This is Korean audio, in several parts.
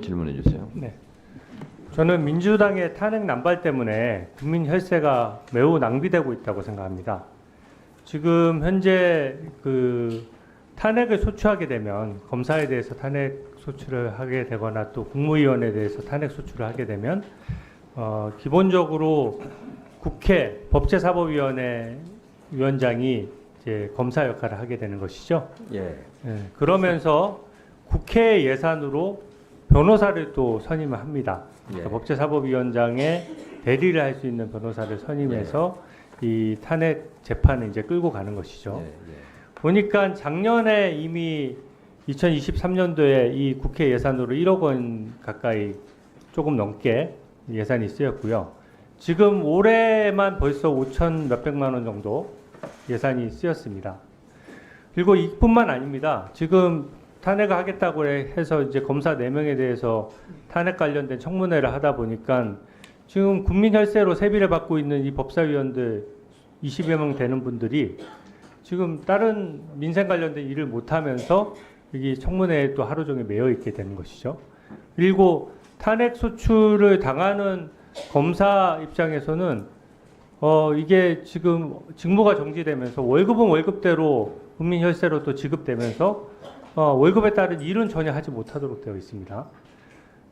질문해 주세요. 네. 저는 민주당의 탄핵 남발 때문에 국민 혈세가 매우 낭비되고 있다고 생각합니다. 지금 현재 탄핵을 소추하게 되면 검사에 대해서 탄핵 소추를 하게 되거나 또 국무위원에 대해서 탄핵 소추를 하게 되면 기본적으로 국회 법제사법위원회 위원장이 이제 검사 역할을 하게 되는 것이죠. 예. 그러면서 국회 예산으로 변호사를 또 선임을 합니다. 그러니까 예. 법제사법위원장의 대리를 할 수 있는 변호사를 선임해서 이 탄핵 재판을 이제 끌고 가는 것이죠. 예. 보니까 작년에 이미 2023년도에 이 국회 예산으로 1억 원 가까이 조금 넘게 예산이 쓰였고요. 지금 올해만 벌써 5천 몇백만 원 정도 예산이 쓰였습니다. 그리고 이뿐만 아닙니다. 지금 탄핵을 하겠다고 해서 이제 검사 4명에 대해서 탄핵 관련된 청문회를 하다 보니까 지금 국민 혈세로 세비를 받고 있는 이 법사위원들 20여 명 되는 분들이 지금 다른 민생 관련된 일을 못하면서 여기 청문회에 또 하루 종일 매여 있게 되는 것이죠. 그리고 탄핵 소추를 당하는 검사 입장에서는 이게 지금 직무가 정지되면서 월급은 월급대로 국민 혈세로 또 지급되면서 월급에 따른 일은 전혀 하지 못하도록 되어 있습니다.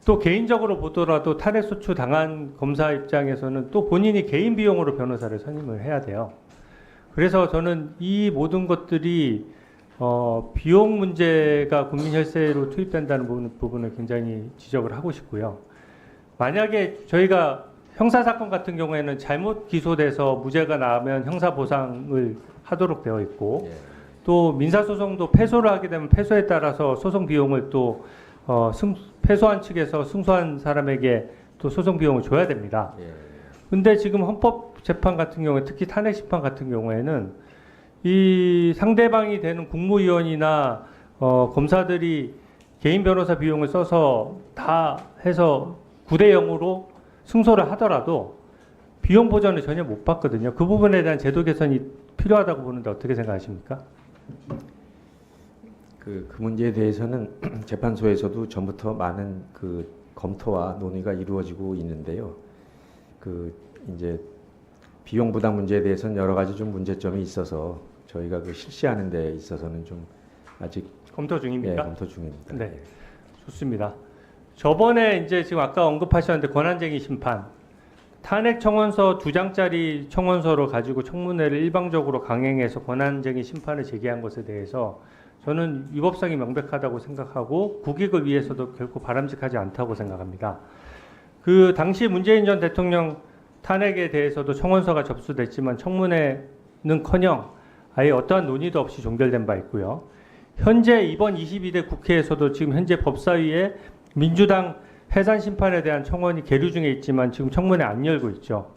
또 개인적으로 보더라도 탄핵 소추 당한 검사 입장에서는 또 본인이 개인 비용으로 변호사를 선임을 해야 돼요. 그래서 저는 이 모든 것들이 비용 문제가 국민 혈세로 투입된다는 부분을 굉장히 지적을 하고 싶고요. 만약에 저희가 형사사건 같은 경우에는 잘못 기소돼서 무죄가 나면 형사보상을 하도록 되어 있고 또 민사소송도 패소를 하게 되면 패소에 따라서 소송 비용을 또 패소한 측에서 승소한 사람에게 또 소송 비용을 줘야 됩니다. 근데 지금 헌법재판 같은 경우에 특히 탄핵심판 같은 경우에는 이 상대방이 되는 국무위원이나 검사들이 개인 변호사 비용을 써서 다 해서 9대 0으로 승소를 하더라도 비용 보전을 전혀 못 받거든요. 그 부분에 대한 제도 개선이 필요하다고 보는데 어떻게 생각하십니까? 그 문제에 대해서는 재판소에서도 전부터 많은 검토와 논의가 이루어지고 있는데요. 이제 비용 부담 문제에 대해서는 여러 가지 좀 문제점이 있어서 저희가 실시하는 데 있어서는 좀 아직 검토 중입니까? 네, 검토 중입니다. 네, 좋습니다. 저번에 이제 지금 아까 언급하셨는데 권한쟁의 심판, 탄핵 청원서 2장짜리 청원서로 가지고 청문회를 일방적으로 강행해서 권한쟁의 심판을 제기한 것에 대해서 저는 위법성이 명백하다고 생각하고 국익을 위해서도 결코 바람직하지 않다고 생각합니다. 그 당시 문재인 전 대통령 탄핵에 대해서도 청원서가 접수됐지만 청문회는커녕 아예 어떠한 논의도 없이 종결된 바 있고요. 현재 이번 22대 국회에서도 지금 현재 법사위에 민주당 해산 심판에 대한 청원이 계류 중에 있지만 지금 청문회 안 열고 있죠.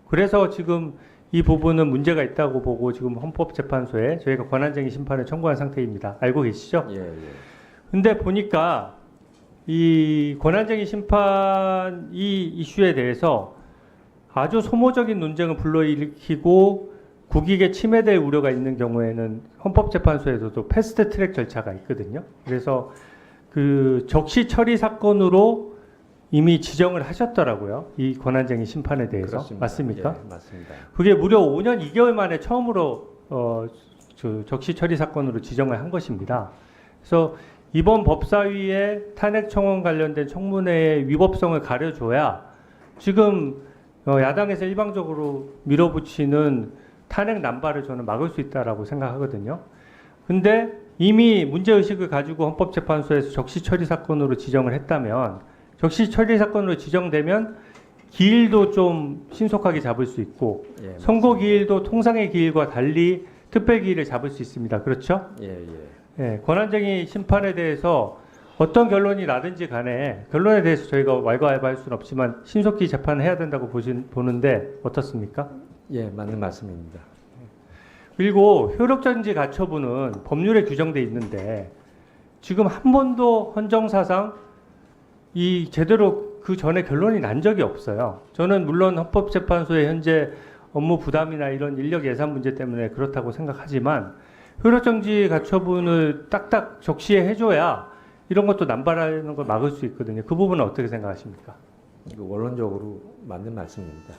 그래서 지금 이 부분은 문제가 있다고 보고 지금 헌법재판소에 저희가 권한쟁의 심판을 청구한 상태입니다. 알고 계시죠? 예. 근데 보니까 이 권한쟁의 심판 이 이슈에 대해서 아주 소모적인 논쟁을 불러일으키고 국익에 침해될 우려가 있는 경우에는 헌법재판소에서도 패스트 트랙 절차가 있거든요. 그래서 그 적시 처리 사건으로 이미 지정을 하셨더라고요. 이 권한쟁의 심판에 대해서. 그렇습니다. 맞습니까? 예, 맞습니다. 그게 무려 5년 2개월 만에 처음으로 적시 처리 사건으로 지정을 한 것입니다. 그래서 이번 법사위의 탄핵 청원 관련된 청문회의 위법성을 가려줘야 지금 야당에서 일방적으로 밀어붙이는 탄핵 남발을 저는 막을 수 있다라고 생각하거든요. 근데 이미 문제의식을 가지고 헌법재판소에서 적시 처리 사건으로 지정을 했다면 적시 처리 사건으로 지정되면 기일도 좀 신속하게 잡을 수 있고 선고 기일도 통상의 기일과 달리 특별 기일을 잡을 수 있습니다. 그렇죠? 예, 권한쟁의 심판에 대해서 어떤 결론이 나든지 간에 결론에 대해서 저희가 왈가왈부할 수는 없지만 신속히 재판해야 된다고 보는데 어떻습니까? 예, 맞는 말씀입니다. 그리고 효력정지 가처분은 법률에 규정돼 있는데 지금 한 번도 헌정사상 이 제대로 그 전에 결론이 난 적이 없어요. 저는 물론 헌법재판소의 현재 업무 부담이나 이런 인력 예산 문제 때문에 그렇다고 생각하지만 효력정지 가처분을 딱딱 적시해 줘야 이런 것도 남발하는 걸 막을 수 있거든요. 그 부분은 어떻게 생각하십니까? 이거 원론적으로 맞는 말씀입니다.